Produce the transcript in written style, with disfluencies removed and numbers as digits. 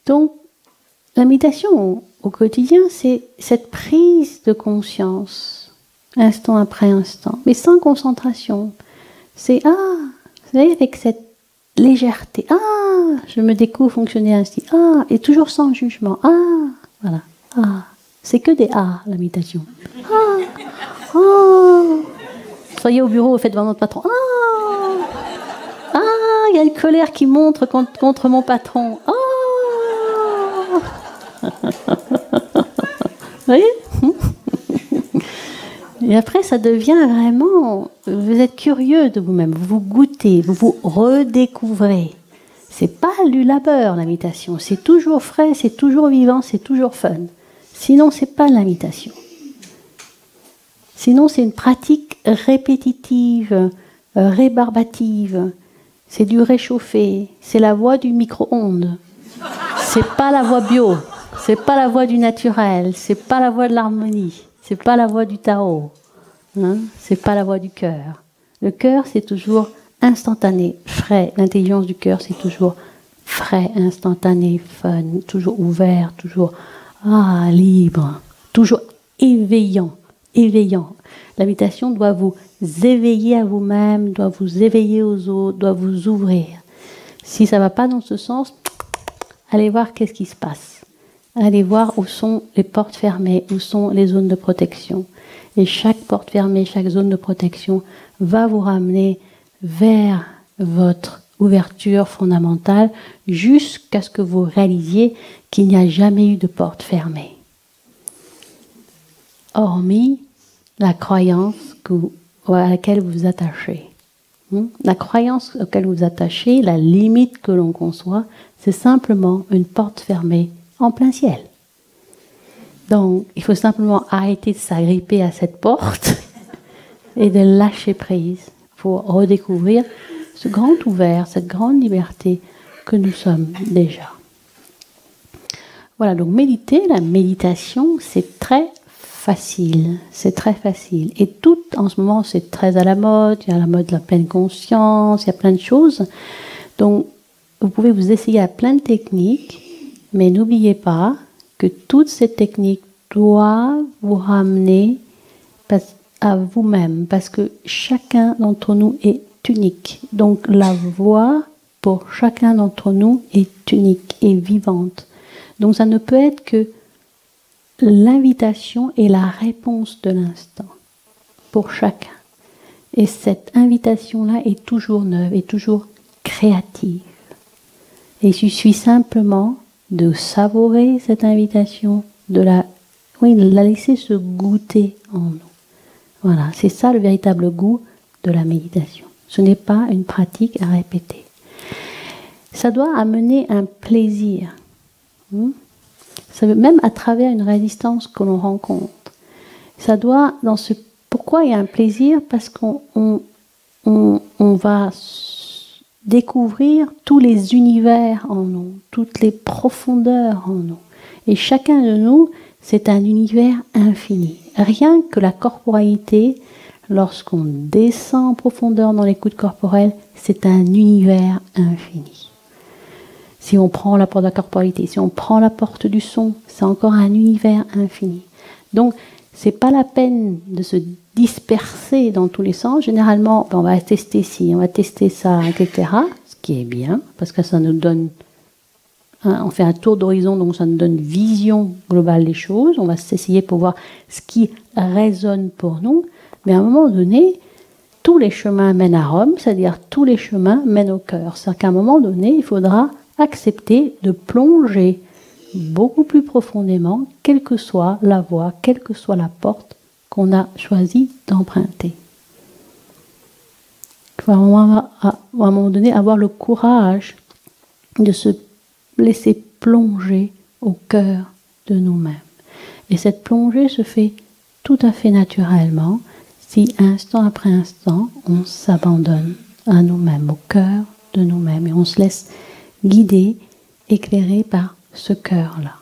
Donc, la méditation au quotidien, c'est cette prise de conscience, instant après instant, mais sans concentration. C'est vous savez, avec cette légèreté. Je me découvre fonctionner ainsi. Et toujours sans jugement. Voilà. C'est que des la méditation. Soyez au bureau, faites devant votre patron. Il y a une colère qui monte contre mon patron. Vous voyez? Et après, ça devient vraiment... Vous êtes curieux de vous-même, vous goûtez, vous vous redécouvrez. C'est pas du labeur, la méditation. C'est toujours frais, c'est toujours vivant, c'est toujours fun. Sinon, c'est pas de la méditation. Sinon, c'est une pratique répétitive, rébarbative. C'est du réchauffé. C'est la voie du micro-ondes. C'est pas la voie bio. C'est pas la voie du naturel. C'est pas la voie de l'harmonie. C'est pas la voie du Tao. C'est pas la voie du cœur. Le cœur, c'est toujours instantané, frais. L'intelligence du cœur, c'est toujours frais, instantané, fun, toujours ouvert, toujours libre, toujours éveillant. La méditation doit vous éveiller à vous-même, doit vous éveiller aux autres, doit vous ouvrir. Si ça ne va pas dans ce sens, allez voir qu'est-ce qui se passe. Allez voir où sont les portes fermées, où sont les zones de protection. Et chaque porte fermée, chaque zone de protection va vous ramener vers votre ouverture fondamentale jusqu'à ce que vous réalisiez qu'il n'y a jamais eu de porte fermée. Hormis la croyance à laquelle vous vous attachez. La croyance à laquelle vous vous attachez, la limite que l'on conçoit, c'est simplement une porte fermée en plein ciel. Donc, il faut simplement arrêter de s'agripper à cette porte et de lâcher prise pour redécouvrir ce grand ouvert, cette grande liberté que nous sommes déjà. Voilà, donc méditer, la méditation, c'est très facile. C'est très facile. Et tout, en ce moment, c'est très à la mode. Il y a la mode de la pleine conscience, il y a plein de choses. Donc, vous pouvez vous essayer à plein de techniques, mais n'oubliez pas que toutes ces techniques doivent vous ramener à vous-même, parce que chacun d'entre nous est unique. Donc la voie pour chacun d'entre nous est unique et vivante. Donc ça ne peut être que l'invitation et la réponse de l'instant pour chacun. Et cette invitation-là est toujours neuve, est toujours créative. Et il suffit simplement de savourer cette invitation, de la laisser se goûter en nous. Voilà, c'est ça le véritable goût de la méditation. Ce n'est pas une pratique à répéter. Ça doit amener un plaisir. Ça veut, même à travers une résistance que l'on rencontre. Ça doit, pourquoi il y a un plaisir? Parce qu'on va découvrir tous les univers en nous, toutes les profondeurs en nous. Et chacun de nous, c'est un univers infini. Rien que la corporalité, lorsqu'on descend en profondeur dans l'écoute corporelle, c'est un univers infini. Si on prend la porte de la corporalité, si on prend la porte du son, c'est encore un univers infini. Donc, c'est pas la peine de se disperser dans tous les sens. Généralement, on va tester ci, on va tester ça, etc. Ce qui est bien, parce que ça nous donne... on fait un tour d'horizon, donc ça nous donne une vision globale des choses. On va s'essayer pour voir ce qui résonne pour nous. Mais à un moment donné, tous les chemins mènent à Rome, c'est-à-dire tous les chemins mènent au cœur. C'est-à-dire qu'à un moment donné, il faudra accepter de plonger beaucoup plus profondément, quelle que soit la voie, quelle que soit la porte qu'on a choisi d'emprunter. Il faut à un moment donné avoir le courage de se laisser plonger au cœur de nous-mêmes. Et cette plongée se fait tout à fait naturellement si instant après instant, on s'abandonne à nous-mêmes, au cœur de nous-mêmes, et on se laisse guider, éclairer par ce cœur-là.